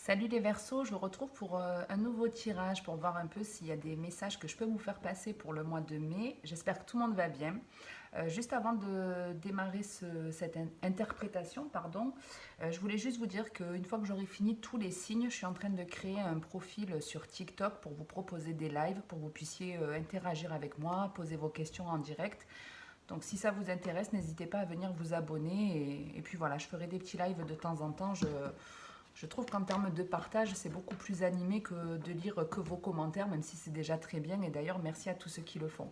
Salut les Verseaux, je vous retrouve pour un nouveau tirage pour voir un peu s'il y a des messages que je peux vous faire passer pour le mois de mai. J'espère que tout le monde va bien. Juste avant de démarrer cette interprétation, pardon, je voulais juste vous dire qu'une fois que j'aurai fini tous les signes, je suis en train de créer un profil sur TikTok pour vous proposer des lives, pour que vous puissiez interagir avec moi, poser vos questions en direct. Donc si ça vous intéresse, n'hésitez pas à venir vous abonner. Et puis voilà, je ferai des petits lives de temps en temps. Je trouve qu'en termes de partage, c'est beaucoup plus animé que de lire que vos commentaires, même si c'est déjà très bien. Et d'ailleurs, merci à tous ceux qui le font.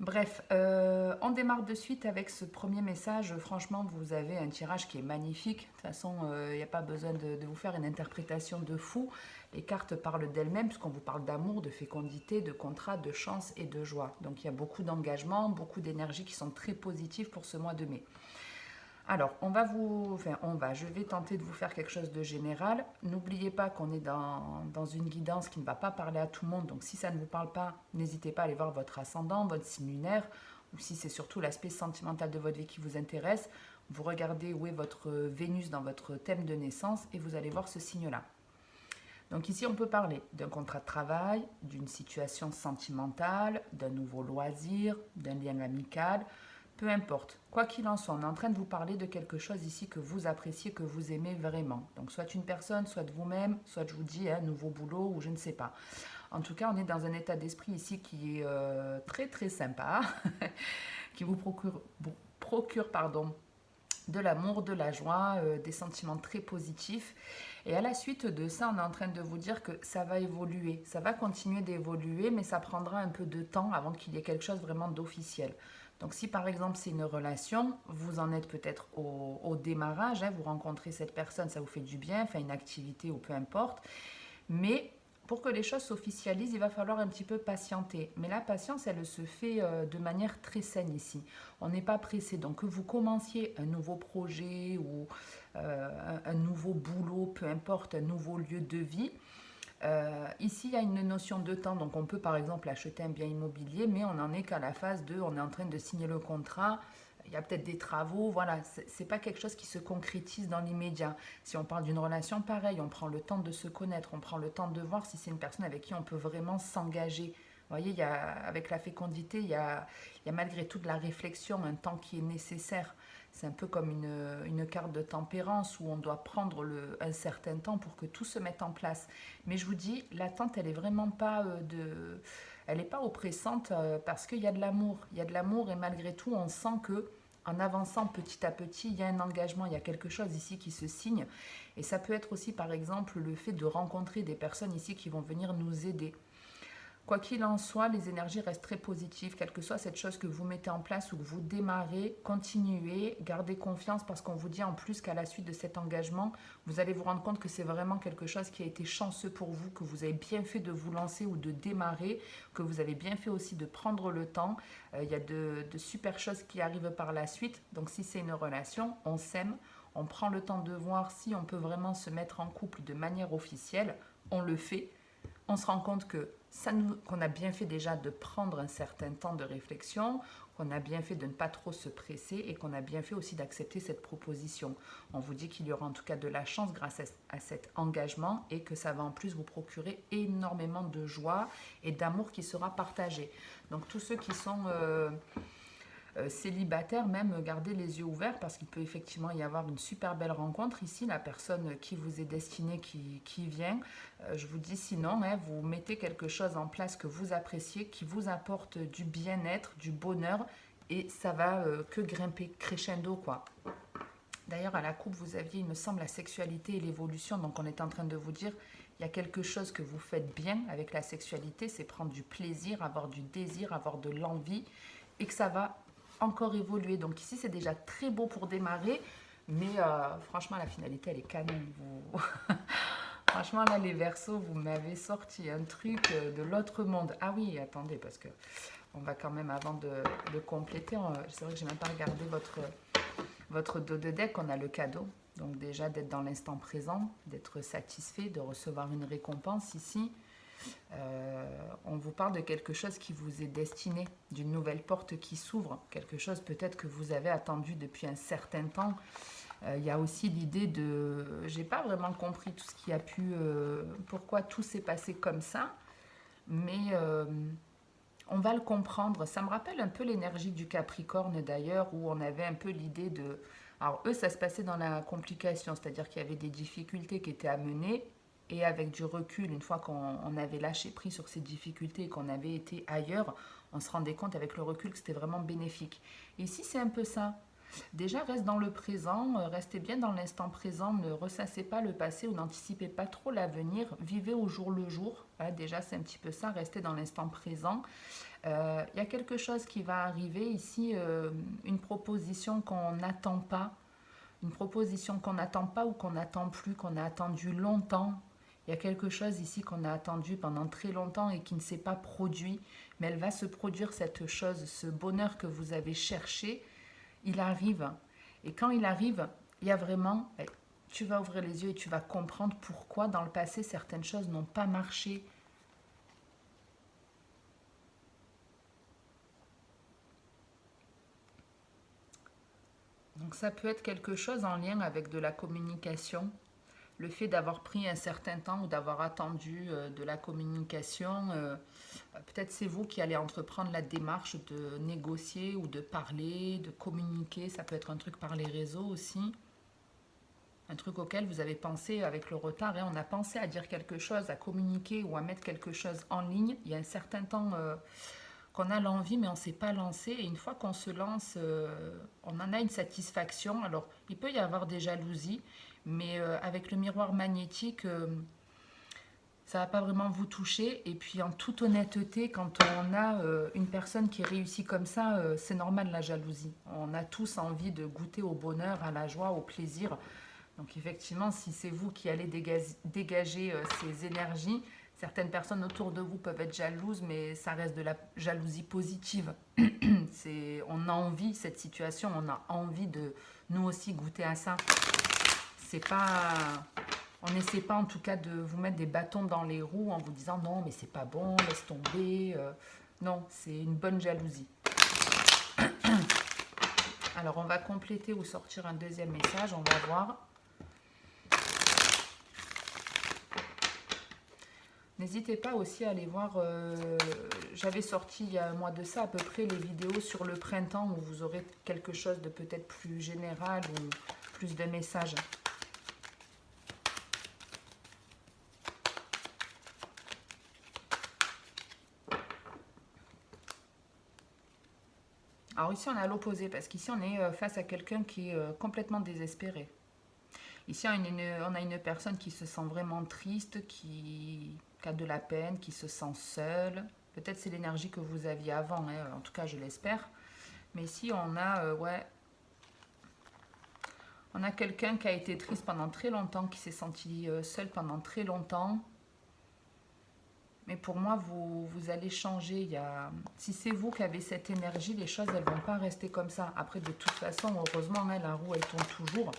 Bref, on démarre de suite avec ce premier message. Franchement, vous avez un tirage qui est magnifique. De toute façon, il n'y a pas besoin de vous faire une interprétation de fou. Les cartes parlent d'elles-mêmes, puisqu'on vous parle d'amour, de fécondité, de contrat, de chance et de joie. Donc il y a beaucoup d'engagement, beaucoup d'énergie qui sont très positives pour ce mois de mai. Alors, je vais tenter de vous faire quelque chose de général. N'oubliez pas qu'on est dans une guidance qui ne va pas parler à tout le monde. Donc, si ça ne vous parle pas, n'hésitez pas à aller voir votre ascendant, votre signe lunaire, ou si c'est surtout l'aspect sentimental de votre vie qui vous intéresse, vous regardez où est votre Vénus dans votre thème de naissance et vous allez voir ce signe-là. Donc ici, on peut parler d'un contrat de travail, d'une situation sentimentale, d'un nouveau loisir, d'un lien amical. Peu importe, quoi qu'il en soit, on est en train de vous parler de quelque chose ici que vous appréciez, que vous aimez vraiment. Donc soit une personne, soit vous-même, soit je vous dis un nouveau boulot ou je ne sais pas. En tout cas, on est dans un état d'esprit ici qui est très très sympa, qui vous procure pardon, de l'amour, de la joie, des sentiments très positifs. Et à la suite de ça, on est en train de vous dire que ça va évoluer, ça va continuer d'évoluer, mais ça prendra un peu de temps avant qu'il y ait quelque chose vraiment d'officiel. Donc si par exemple c'est une relation, vous en êtes peut-être au démarrage, vous rencontrez cette personne, ça vous fait du bien, enfin une activité ou peu importe, mais pour que les choses s'officialisent, il va falloir un petit peu patienter. Mais la patience, elle se fait de manière très saine ici. On n'est pas pressé. Donc que vous commenciez un nouveau projet ou un nouveau boulot, peu importe, un nouveau lieu de vie, ici, il y a une notion de temps, donc on peut par exemple acheter un bien immobilier, mais on n'en est qu'à la phase de, on est en train de signer le contrat, il y a peut-être des travaux, voilà, c'est pas quelque chose qui se concrétise dans l'immédiat. Si on parle d'une relation, pareil, on prend le temps de se connaître, on prend le temps de voir si c'est une personne avec qui on peut vraiment s'engager. Vous voyez, avec la fécondité, il y a malgré tout de la réflexion, un temps qui est nécessaire. C'est un peu comme une carte de tempérance où on doit prendre un certain temps pour que tout se mette en place. Mais je vous dis, l'attente, elle est vraiment pas elle n'est pas oppressante parce qu'il y a de l'amour. Il y a de l'amour et malgré tout, on sent que en avançant petit à petit, il y a un engagement, il y a quelque chose ici qui se signe. Et ça peut être aussi, par exemple, le fait de rencontrer des personnes ici qui vont venir nous aider. Quoi qu'il en soit, les énergies restent très positives, quelle que soit cette chose que vous mettez en place ou que vous démarrez, continuez, gardez confiance parce qu'on vous dit en plus qu'à la suite de cet engagement, vous allez vous rendre compte que c'est vraiment quelque chose qui a été chanceux pour vous, que vous avez bien fait de vous lancer ou de démarrer, que vous avez bien fait aussi de prendre le temps. Il y a de super choses qui arrivent par la suite. Donc si c'est une relation, on s'aime, on prend le temps de voir si on peut vraiment se mettre en couple de manière officielle, on le fait. On se rend compte que qu'on a bien fait déjà de prendre un certain temps de réflexion, qu'on a bien fait de ne pas trop se presser et qu'on a bien fait aussi d'accepter cette proposition. On vous dit qu'il y aura en tout cas de la chance grâce à cet engagement et que ça va en plus vous procurer énormément de joie et d'amour qui sera partagé. Donc tous ceux qui sont célibataire, même gardez les yeux ouverts parce qu'il peut effectivement y avoir une super belle rencontre ici, la personne qui vous est destinée qui vient. Je vous dis sinon, vous mettez quelque chose en place que vous appréciez, qui vous apporte du bien-être, du bonheur et ça va que grimper crescendo quoi. D'ailleurs, à la coupe, vous aviez, il me semble, la sexualité et l'évolution. Donc, on est en train de vous dire, il y a quelque chose que vous faites bien avec la sexualité, c'est prendre du plaisir, avoir du désir, avoir de l'envie, et que ça va encore évoluer. Donc ici, c'est déjà très beau pour démarrer, mais franchement, la finalité, elle est canon. Franchement, là, les Verseaux, vous m'avez sorti un truc de l'autre monde. Ah oui, attendez, parce que on va quand même, avant de compléter, c'est vrai que j'ai même pas regardé votre dos de deck, on a le cadeau. Donc déjà d'être dans l'instant présent, d'être satisfait, de recevoir une récompense ici. On vous parle de quelque chose qui vous est destiné, d'une nouvelle porte qui s'ouvre, quelque chose peut-être que vous avez attendu depuis un certain temps. Il y a aussi l'idée de... J'ai pas vraiment compris tout ce qui a pu... pourquoi tout s'est passé comme ça, mais on va le comprendre. Ça me rappelle un peu l'énergie du Capricorne d'ailleurs, où on avait un peu l'idée de... Alors eux, ça se passait dans la complication, c'est-à-dire qu'il y avait des difficultés qui étaient à mener, et avec du recul, une fois qu'on avait lâché prise sur ces difficultés et qu'on avait été ailleurs, on se rendait compte avec le recul que c'était vraiment bénéfique. Et ici, c'est un peu ça. Déjà, reste dans le présent, restez bien dans l'instant présent, ne ressassez pas le passé ou n'anticipez pas trop l'avenir, vivez au jour le jour. Voilà, déjà, c'est un petit peu ça, restez dans l'instant présent. Il y a quelque chose qui va arriver ici, une proposition qu'on n'attend pas, une proposition qu'on n'attend pas ou qu'on n'attend plus, qu'on a attendu longtemps. Il y a quelque chose ici qu'on a attendu pendant très longtemps et qui ne s'est pas produit, mais elle va se produire cette chose, ce bonheur que vous avez cherché, il arrive. Et quand il arrive, il y a vraiment, tu vas ouvrir les yeux et tu vas comprendre pourquoi dans le passé certaines choses n'ont pas marché. Donc ça peut être quelque chose en lien avec de la communication. Le fait d'avoir pris un certain temps ou d'avoir attendu de la communication, peut-être c'est vous qui allez entreprendre la démarche de négocier ou de parler, de communiquer. Ça peut être un truc par les réseaux aussi. Un truc auquel vous avez pensé avec le retard. Et on a pensé à dire quelque chose, à communiquer ou à mettre quelque chose en ligne. Il y a un certain temps qu'on a l'envie, mais on ne s'est pas lancé. Et une fois qu'on se lance, on en a une satisfaction. Alors, il peut y avoir des jalousies, mais avec le miroir magnétique, ça ne va pas vraiment vous toucher. Et puis, en toute honnêteté, quand on a une personne qui réussit comme ça, c'est normal la jalousie. On a tous envie de goûter au bonheur, à la joie, au plaisir. Donc effectivement, si c'est vous qui allez dégager ces énergies, certaines personnes autour de vous peuvent être jalouses, mais ça reste de la jalousie positive. On a envie, cette situation, on a envie de nous aussi goûter à ça. C'est pas... On n'essaie pas en tout cas de vous mettre des bâtons dans les roues en vous disant non mais c'est pas bon, laisse tomber. Non, c'est une bonne jalousie. Alors on va compléter ou sortir un deuxième message, on va voir. N'hésitez pas aussi à aller voir, j'avais sorti il y a un mois de ça à peu près les vidéos sur le printemps où vous aurez quelque chose de peut-être plus général ou plus de messages. Alors ici on est à l'opposé parce qu'ici on est face à quelqu'un qui est complètement désespéré. Ici on a une personne qui se sent vraiment triste, qui a de la peine, qui se sent seule. Peut-être c'est l'énergie que vous aviez avant, hein, en tout cas je l'espère. Mais ici on a, ouais, on a quelqu'un qui a été triste pendant très longtemps, qui s'est senti seul pendant très longtemps. Mais pour moi, vous allez changer. Si c'est vous qui avez cette énergie, les choses, elles ne vont pas rester comme ça. Après, de toute façon, heureusement, hein, la roue, elle tourne toujours.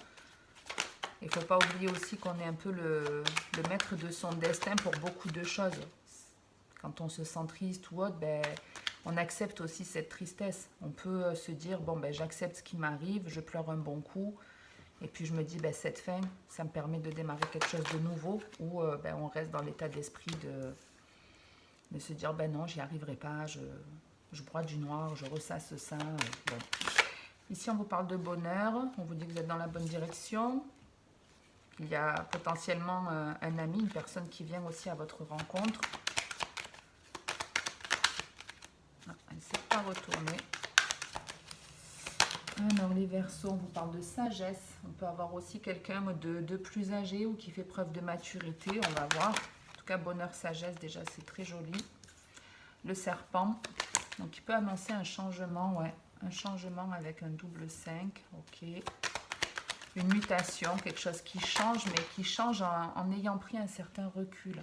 Il ne faut pas oublier aussi qu'on est un peu le maître de son destin pour beaucoup de choses. Quand on se sent triste ou autre, ben, on accepte aussi cette tristesse. On peut se dire, bon, ben, j'accepte ce qui m'arrive, je pleure un bon coup. Et puis je me dis, ben, cette fin, ça me permet de démarrer quelque chose de nouveau. Ou ben, on reste dans l'état d'esprit de se dire, ben non, j'y arriverai pas, je broie du noir, je ressasse ça. Bon. Ici, on vous parle de bonheur, on vous dit que vous êtes dans la bonne direction. Il y a potentiellement un ami, une personne qui vient aussi à votre rencontre. Ah, elle ne s'est pas retournée. Alors, les Verseaux, on vous parle de sagesse. On peut avoir aussi quelqu'un de plus âgé ou qui fait preuve de maturité, on va voir. En tout cas, bonheur, sagesse, déjà, c'est très joli. Le serpent, donc il peut annoncer un changement, ouais. Un changement avec un double 5, ok. Une mutation, quelque chose qui change, mais qui change en ayant pris un certain recul.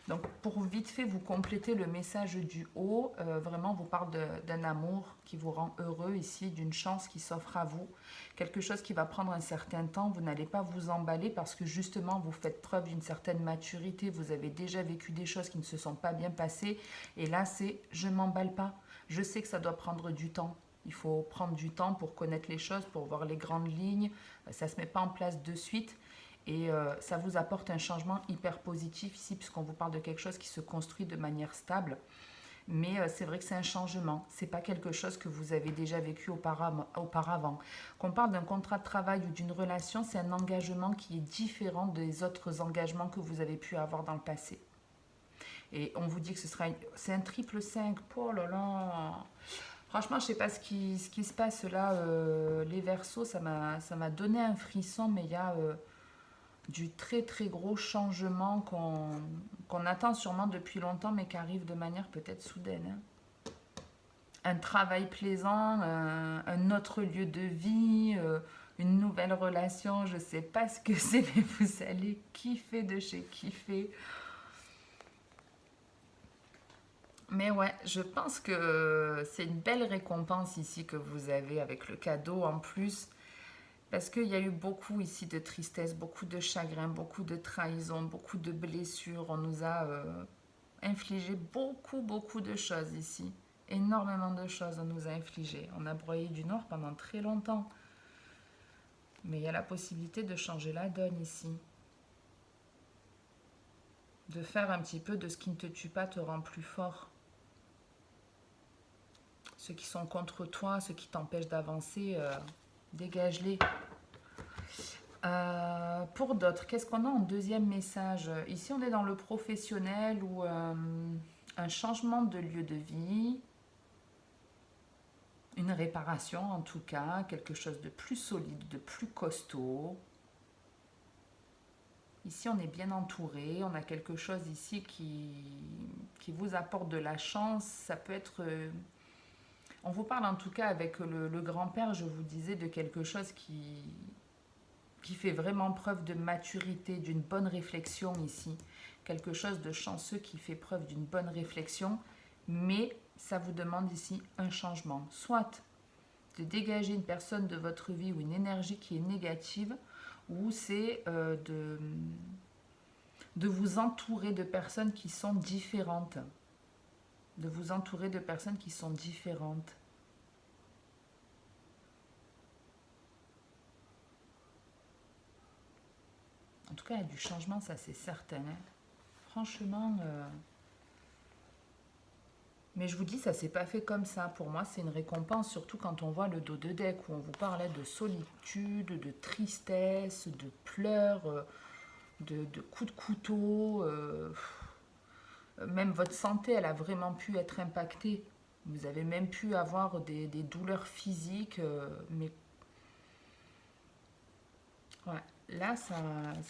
Donc, pour vite fait vous compléter le message du haut, vraiment, on vous parle d'un amour qui vous rend heureux ici, d'une chance qui s'offre à vous. Quelque chose qui va prendre un certain temps, vous n'allez pas vous emballer parce que justement, vous faites preuve d'une certaine maturité. Vous avez déjà vécu des choses qui ne se sont pas bien passées. Et là, c'est « je ne m'emballe pas ». Je sais que ça doit prendre du temps. Il faut prendre du temps pour connaître les choses, pour voir les grandes lignes. Ça ne se met pas en place de suite. Et ça vous apporte un changement hyper positif ici, puisqu'on vous parle de quelque chose qui se construit de manière stable. Mais c'est vrai que c'est un changement. C'est pas quelque chose que vous avez déjà vécu auparavant. Qu'on parle d'un contrat de travail ou d'une relation, c'est un engagement qui est différent des autres engagements que vous avez pu avoir dans le passé. Et on vous dit que c'est un triple 5. Oh là là. Franchement, je sais pas ce qui se passe là. Les Verseaux, ça m'a donné un frisson, mais il y a du très très gros changement qu'on attend sûrement depuis longtemps, mais qui arrive de manière peut-être soudaine. Hein. Un travail plaisant, un autre lieu de vie, une nouvelle relation, je sais pas ce que c'est, mais vous allez kiffer de chez kiffer. Mais ouais, je pense que c'est une belle récompense ici que vous avez avec le cadeau en plus. Parce qu'il y a eu beaucoup ici de tristesse, beaucoup de chagrin, beaucoup de trahison, beaucoup de blessures. On nous a infligé beaucoup de choses ici. Énormément de choses on nous a infligé. On a broyé du noir pendant très longtemps. Mais il y a la possibilité de changer la donne ici. De faire un petit peu de ce qui ne te tue pas te rend plus fort. Ceux qui sont contre toi, ceux qui t'empêchent d'avancer, dégage-les. Pour d'autres, qu'est-ce qu'on a en deuxième message? Ici, on est dans le professionnel ou un changement de lieu de vie, une réparation en tout cas, quelque chose de plus solide, de plus costaud. Ici, on est bien entouré, on a quelque chose ici qui vous apporte de la chance. Ça peut être... on vous parle en tout cas avec le grand-père, je vous disais, de quelque chose qui fait vraiment preuve de maturité, d'une bonne réflexion ici. Quelque chose de chanceux qui fait preuve d'une bonne réflexion, mais ça vous demande ici un changement. Soit de dégager une personne de votre vie ou une énergie qui est négative, ou c'est de vous entourer de personnes qui sont différentes. De vous entourer de personnes qui sont différentes. En tout cas, il y a du changement, ça c'est certain. Hein. Franchement, mais je vous dis, ça s'est pas fait comme ça. Pour moi, c'est une récompense, surtout quand on voit le dos de deck où on vous parlait de solitude, de tristesse, de pleurs, de coups de couteau. Même votre santé, elle a vraiment pu être impactée. Vous avez même pu avoir des douleurs physiques, mais ouais. Là, ça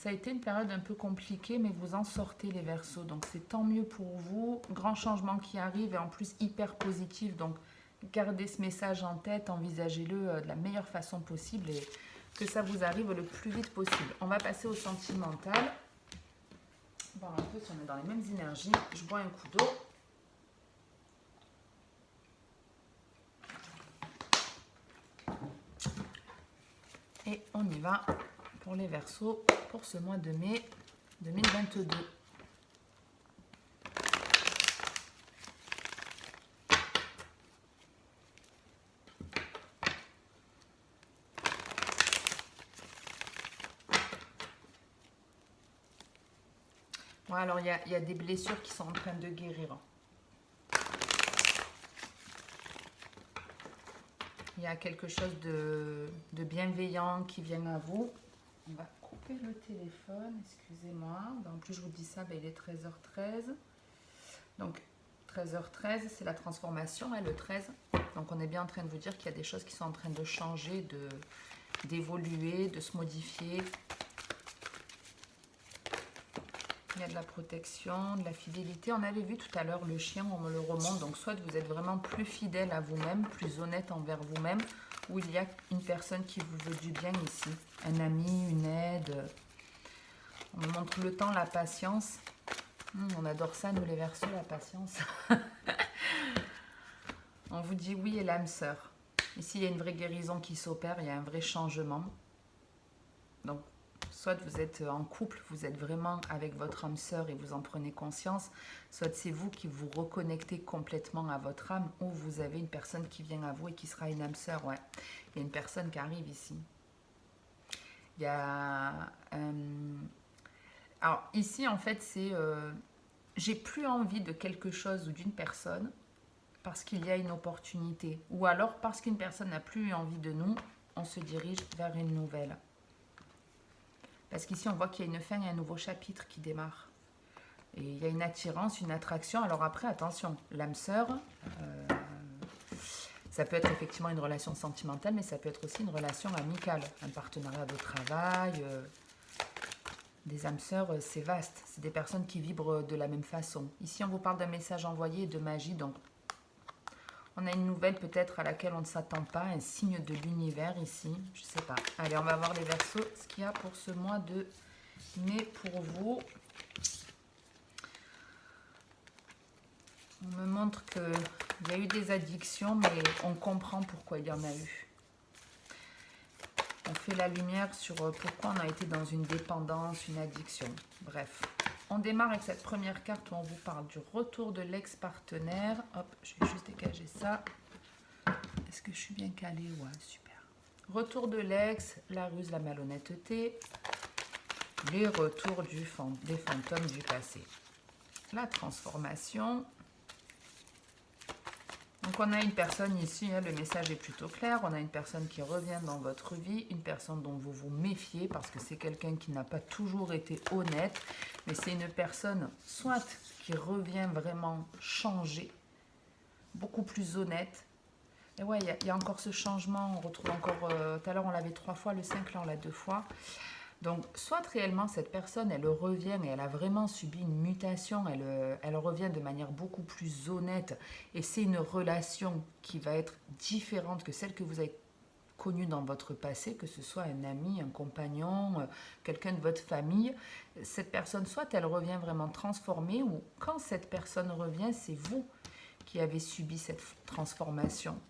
a été une période un peu compliquée, mais vous en sortez les Verseaux. Donc, c'est tant mieux pour vous. Grand changement qui arrive et en plus hyper positif. Donc, gardez ce message en tête, envisagez-le de la meilleure façon possible et que ça vous arrive le plus vite possible. On va passer au sentimental. Voir un peu si on est dans les mêmes énergies. Je bois un coup d'eau. Et on y va. Pour les Verseaux pour ce mois de mai 2022. Bon, alors, il y a des blessures qui sont en train de guérir. Il y a quelque chose de bienveillant qui vient à vous. On va couper le téléphone, excusez-moi. En plus, je vous dis ça, ben, il est 13h13. Donc, 13h13, c'est la transformation, hein, le 13. Donc, on est bien en train de vous dire qu'il y a des choses qui sont en train de changer, d'évoluer, de se modifier. Il y a de la protection, de la fidélité. On avait vu tout à l'heure le chien, on me le remonte. Donc, soit vous êtes vraiment plus fidèle à vous-même, plus honnête envers vous-même, ou il y a une personne qui vous veut du bien ici. Un ami, une aide. On me montre le temps, la patience. On adore ça, nous les Verseaux, la patience. On vous dit oui et l'âme sœur. Ici, il y a une vraie guérison qui s'opère, il y a un vrai changement. Donc, Soit vous êtes en couple, vous êtes vraiment avec votre âme sœur et vous en prenez conscience, soit c'est vous qui vous reconnectez complètement à votre âme, ou vous avez une personne qui vient à vous et qui sera une âme sœur. Ouais, il y a une personne qui arrive ici. Il y a... alors ici, en fait, c'est... j'ai plus envie de quelque chose ou d'une personne parce qu'il y a une opportunité. Ou alors parce qu'une personne n'a plus envie de nous, on se dirige vers une nouvelle. Parce qu'ici, on voit qu'il y a une fin et un nouveau chapitre qui démarre. Et il y a une attirance, une attraction. Alors après, attention, l'âme sœur, ça peut être effectivement une relation sentimentale, mais ça peut être aussi une relation amicale, un partenariat de travail. Des âmes sœurs, c'est vaste. C'est des personnes qui vibrent de la même façon. Ici, on vous parle d'un message envoyé et de magie. Donc, on a une nouvelle peut-être à laquelle on ne s'attend pas. Un signe de l'univers ici. Je ne sais pas. Allez, on va voir les Verseaux. Ce qu'il y a pour ce mois de mai pour vous. On me montre qu'il y a eu des addictions, mais on comprend pourquoi il y en a eu. On fait la lumière sur pourquoi on a été dans une dépendance, une addiction. Bref, on démarre avec cette première carte où on vous parle du retour de l'ex-partenaire. Hop, je vais juste dégager ça. Est-ce que je suis bien calée? Ouais, super. Retour de l'ex, la ruse, la malhonnêteté. Les retours des fantômes du passé. La transformation. Donc on a une personne ici, hein, le message est plutôt clair, on a une personne qui revient dans votre vie, une personne dont vous vous méfiez parce que c'est quelqu'un qui n'a pas toujours été honnête, mais c'est une personne soit qui revient vraiment changer, beaucoup plus honnête. Et ouais, il y a encore ce changement, on retrouve encore, tout à l'heure on l'avait 3 fois, le 5 là on l'a 2 fois. Donc, soit réellement cette personne, elle revient et elle a vraiment subi une mutation, elle revient de manière beaucoup plus honnête et c'est une relation qui va être différente que celle que vous avez connue dans votre passé, que ce soit un ami, un compagnon, quelqu'un de votre famille. Cette personne, soit elle revient vraiment transformée ou quand cette personne revient, c'est vous qui avez subi cette transformation.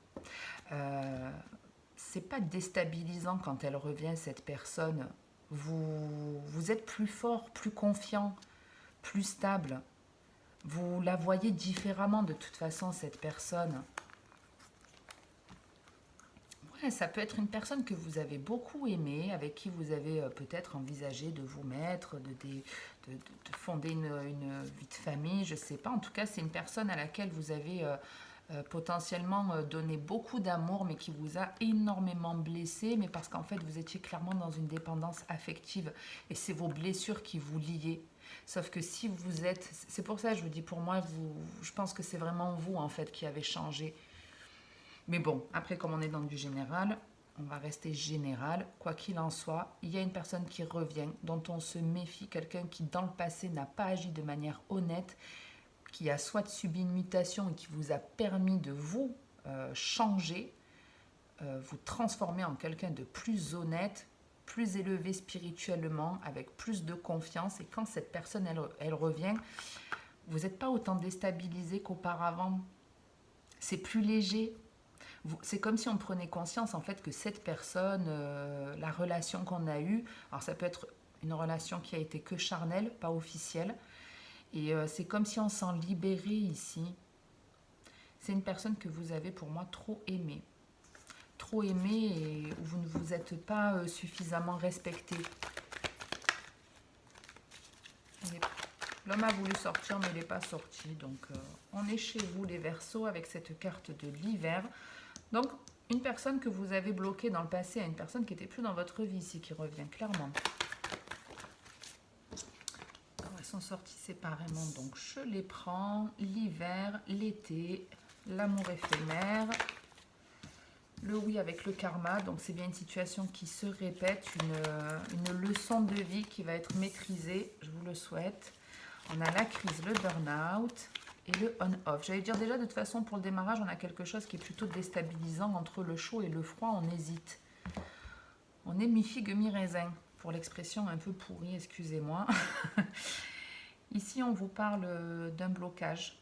C'est pas déstabilisant quand elle revient, cette personne. Vous êtes plus fort, plus confiant, plus stable. Vous la voyez différemment de toute façon, cette personne. Ouais, ça peut être une personne que vous avez beaucoup aimée, avec qui vous avez peut-être envisagé de vous mettre, de fonder une vie de famille, je ne sais pas. En tout cas, c'est une personne à laquelle vous avez potentiellement donné beaucoup d'amour, mais qui vous a énormément blessé, mais parce qu'en fait, vous étiez clairement dans une dépendance affective, et c'est vos blessures qui vous liaient. Sauf que si vous êtes... C'est pour ça que je vous dis, pour moi, je pense que c'est vraiment vous, en fait, qui avez changé. Mais bon, après, comme on est dans du général, on va rester général. Quoi qu'il en soit, il y a une personne qui revient, dont on se méfie, quelqu'un qui, dans le passé, n'a pas agi de manière honnête, qui a soit subi une mutation et qui vous a permis de vous changer, vous transformer en quelqu'un de plus honnête, plus élevé spirituellement, avec plus de confiance. Et quand cette personne, elle revient, vous n'êtes pas autant déstabilisé qu'auparavant. C'est plus léger. C'est comme si on prenait conscience en fait que cette personne, la relation qu'on a eue, alors ça peut être une relation qui a été que charnelle, pas officielle, et c'est comme si on s'en libérait ici. C'est une personne que vous avez pour moi trop aimée et où vous ne vous êtes pas suffisamment respecté. L'homme a voulu sortir mais il n'est pas sorti, donc on est chez vous les Verseaux avec cette carte de l'hiver. Donc, une personne que vous avez bloquée dans le passé, une personne qui n'était plus dans votre vie ici, qui revient clairement. Alors, elles sont sorties séparément, donc je les prends. L'hiver, l'été, l'amour éphémère, le oui avec le karma. Donc, c'est bien une situation qui se répète, une leçon de vie qui va être maîtrisée, je vous le souhaite. On a la crise, le burn-out et le on-off. J'allais dire déjà, de toute façon, pour le démarrage, on a quelque chose qui est plutôt déstabilisant entre le chaud et le froid. On hésite. On est mi-figue, mi-raisin, pour l'expression un peu pourrie, excusez-moi. Ici, on vous parle d'un blocage.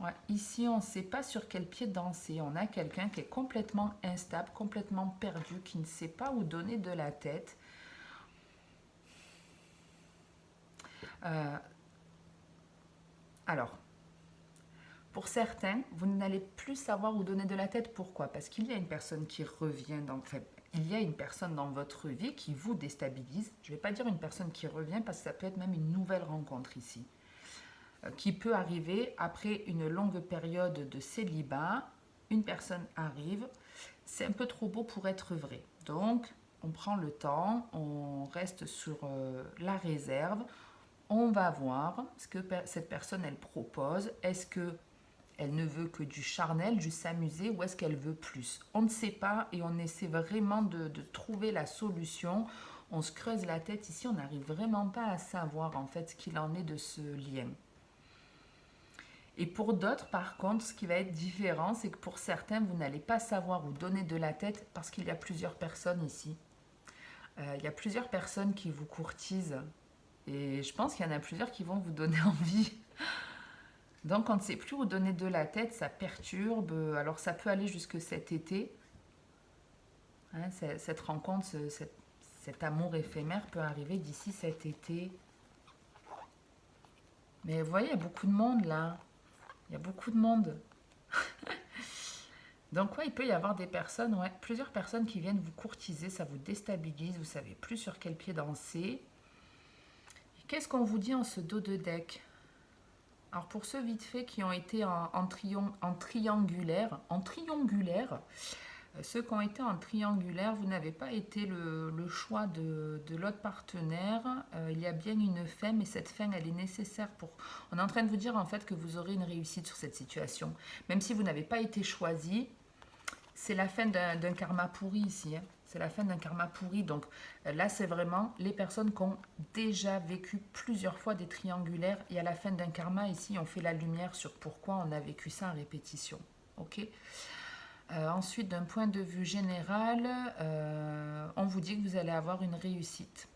Ouais, ici, on ne sait pas sur quel pied danser. On a quelqu'un qui est complètement instable, complètement perdu, qui ne sait pas où donner de la tête. Euh, alors, pour certains, vous n'allez plus savoir où donner de la tête. Pourquoi? Parce qu'il y a une personne qui revient enfin, il y a une personne dans votre vie qui vous déstabilise. Je ne vais pas dire une personne qui revient parce que ça peut être même une nouvelle rencontre ici. Qui peut arriver après une longue période de célibat. Une personne arrive, c'est un peu trop beau pour être vrai. Donc, on prend le temps, on reste sur la réserve, on va voir ce que cette personne elle propose. Est-ce que elle ne veut que du charnel, juste s'amuser, ou est-ce qu'elle veut plus? On ne sait pas et on essaie vraiment de trouver la solution. On se creuse la tête ici, on n'arrive vraiment pas à savoir en fait ce qu'il en est de ce lien. Et pour d'autres, par contre, ce qui va être différent, c'est que pour certains, vous n'allez pas savoir où donner de la tête parce qu'il y a plusieurs personnes ici. Il y a plusieurs personnes qui vous courtisent. Et je pense qu'il y en a plusieurs qui vont vous donner envie. Donc on ne sait plus où donner de la tête, ça perturbe. Alors ça peut aller jusque cet été. Hein, cette rencontre, cet amour éphémère peut arriver d'ici cet été. Mais vous voyez, il y a beaucoup de monde là. Il y a beaucoup de monde. Donc ouais, il peut y avoir des personnes, ouais, plusieurs personnes qui viennent vous courtiser, ça vous déstabilise, vous savez plus sur quel pied danser. Qu'est-ce qu'on vous dit en ce dos de deck? Alors pour ceux vite fait qui ont été en triangulaire, ceux qui ont été en triangulaire, vous n'avez pas été le choix de l'autre partenaire. Il y a bien une fin, mais cette fin, elle est nécessaire pour... On est en train de vous dire en fait que vous aurez une réussite sur cette situation. Même si vous n'avez pas été choisi, c'est la fin d'un karma pourri ici. Hein. C'est la fin d'un karma pourri. Donc là, c'est vraiment les personnes qui ont déjà vécu plusieurs fois des triangulaires. Et à la fin d'un karma, ici, on fait la lumière sur pourquoi on a vécu ça en répétition. Ok. Ensuite, d'un point de vue général, on vous dit que vous allez avoir une réussite.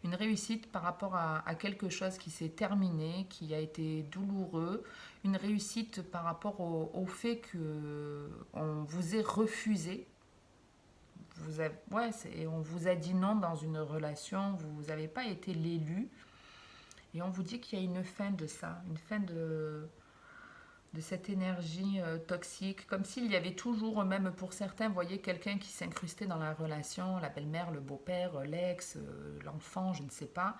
Une réussite par rapport à quelque chose qui s'est terminé, qui a été douloureux. Une réussite par rapport au fait qu'on vous ait refusé. On vous a dit non dans une relation, vous n'avez pas été l'élu. Et on vous dit qu'il y a une fin de ça, une fin de cette énergie toxique, comme s'il y avait toujours, même pour certains, vous voyez, quelqu'un qui s'incrustait dans la relation, la belle-mère, le beau-père, l'ex, l'enfant, je ne sais pas,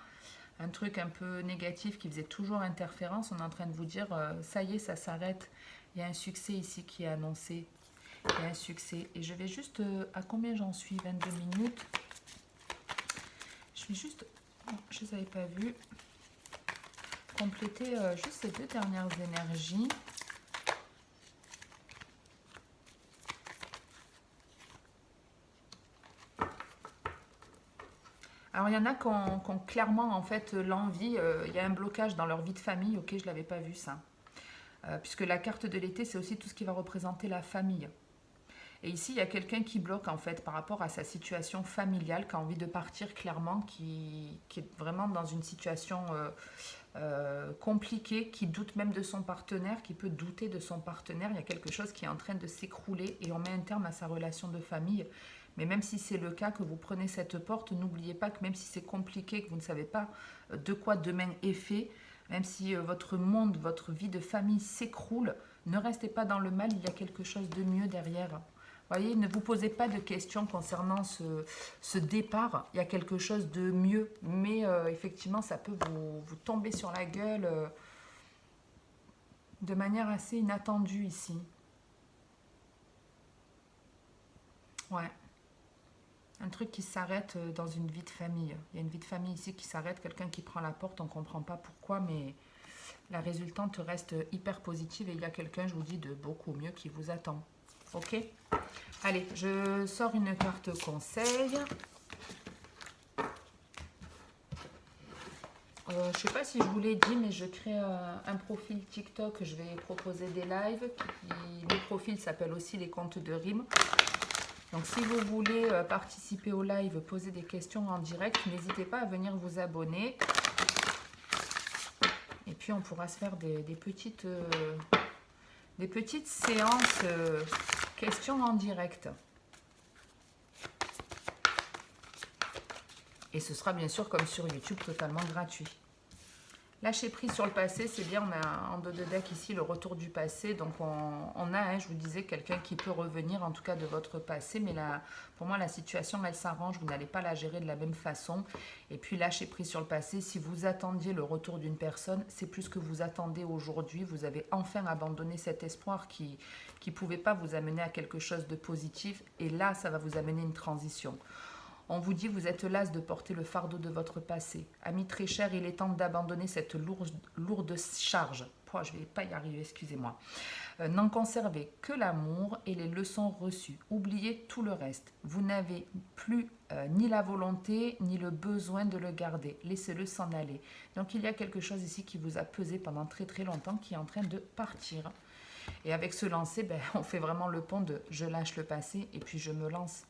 un truc un peu négatif qui faisait toujours interférence. On est en train de vous dire, ça y est, ça s'arrête, il y a un succès ici qui est annoncé, il y a un succès. Et je vais juste, à combien j'en suis? 22 minutes. Je vais juste, je ne les avais pas vues, compléter juste ces deux dernières énergies. Alors, il y en a qui ont clairement, en fait, l'envie. Il y a un blocage dans leur vie de famille. Ok, je ne l'avais pas vu, ça. Puisque la carte de l'été, c'est aussi tout ce qui va représenter la famille. Et ici, il y a quelqu'un qui bloque, en fait, par rapport à sa situation familiale, qui a envie de partir clairement, qui est vraiment dans une situation compliquée, qui doute même de son partenaire, qui peut douter de son partenaire. Il y a quelque chose qui est en train de s'écrouler et on met un terme à sa relation de famille. Mais même si c'est le cas, que vous prenez cette porte, n'oubliez pas que même si c'est compliqué, que vous ne savez pas de quoi demain est fait, même si votre monde, votre vie de famille s'écroule, ne restez pas dans le mal, il y a quelque chose de mieux derrière. Voyez, ne vous posez pas de questions concernant ce départ, il y a quelque chose de mieux, mais effectivement, ça peut vous tomber sur la gueule de manière assez inattendue ici. Ouais. Un truc qui s'arrête dans une vie de famille. Il y a une vie de famille ici qui s'arrête, quelqu'un qui prend la porte, on ne comprend pas pourquoi, mais la résultante reste hyper positive et il y a quelqu'un, je vous dis, de beaucoup mieux qui vous attend. Ok? Allez, je sors une carte conseil. Je ne sais pas si je vous l'ai dit, mais je crée un profil TikTok. Je vais proposer des lives. Le profil s'appelle aussi les contes de rimes. Donc si vous voulez participer au live, poser des questions en direct, n'hésitez pas à venir vous abonner. Et puis on pourra se faire des petites Des petites séances questions en direct. Et ce sera bien sûr comme sur YouTube, totalement gratuit. Lâcher prise sur le passé, c'est bien, on a en dos de deck ici le retour du passé, donc on a, hein, je vous disais, quelqu'un qui peut revenir en tout cas de votre passé, mais là, pour moi la situation elle s'arrange, vous n'allez pas la gérer de la même façon, et puis lâcher prise sur le passé, si vous attendiez le retour d'une personne, c'est plus que vous attendez aujourd'hui, vous avez enfin abandonné cet espoir qui ne pouvait pas vous amener à quelque chose de positif, et là ça va vous amener une transition. On vous dit, vous êtes las de porter le fardeau de votre passé. Ami très cher, il est temps d'abandonner cette lourde charge. Je ne vais pas y arriver, excusez-moi. N'en conservez que l'amour et les leçons reçues. Oubliez tout le reste. Vous n'avez plus ni la volonté ni le besoin de le garder. Laissez-le s'en aller. Donc il y a quelque chose ici qui vous a pesé pendant très très longtemps, qui est en train de partir. Et avec ce lancer, on fait vraiment le pont de je lâche le passé et puis je me lance.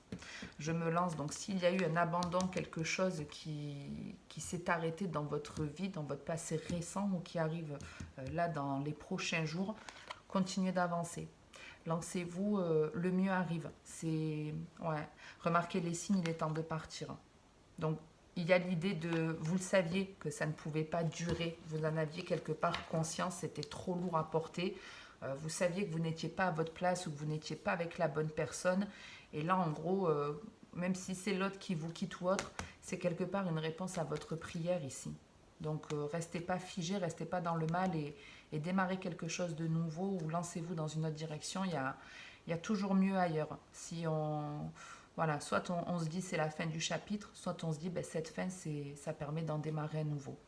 Je me lance. Donc s'il y a eu un abandon, quelque chose qui s'est arrêté dans votre vie, dans votre passé récent ou qui arrive là dans les prochains jours, continuez d'avancer. Lancez-vous, le mieux arrive. Remarquez les signes, il est temps de partir. Donc il y a l'idée de, vous le saviez que ça ne pouvait pas durer, vous en aviez quelque part conscience, c'était trop lourd à porter. Vous saviez que vous n'étiez pas à votre place ou que vous n'étiez pas avec la bonne personne. Et là, en gros, même si c'est l'autre qui vous quitte ou autre, c'est quelque part une réponse à votre prière ici. Donc, restez pas figé, restez pas dans le mal et démarrez quelque chose de nouveau ou lancez-vous dans une autre direction. Il y a toujours mieux ailleurs. Voilà, soit on se dit c'est la fin du chapitre, soit on se dit cette fin, ça permet d'en démarrer un nouveau.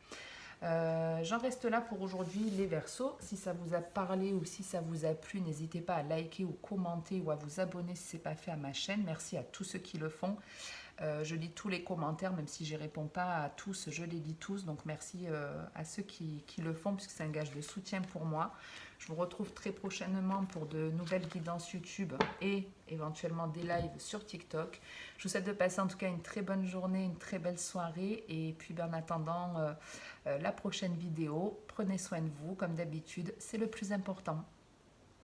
J'en reste là pour aujourd'hui les Verseaux. Si ça vous a parlé ou si ça vous a plu, n'hésitez pas à liker ou commenter ou à vous abonner si ce n'est pas fait à ma chaîne. Merci à tous ceux qui le font. Je lis tous les commentaires, même si je ne réponds pas à tous, je les lis tous. Donc merci à ceux qui le font, puisque c'est un gage de soutien pour moi. Je vous retrouve très prochainement pour de nouvelles guidances YouTube et éventuellement des lives sur TikTok. Je vous souhaite de passer en tout cas une très bonne journée, une très belle soirée. Et puis en attendant la prochaine vidéo, prenez soin de vous comme d'habitude, c'est le plus important.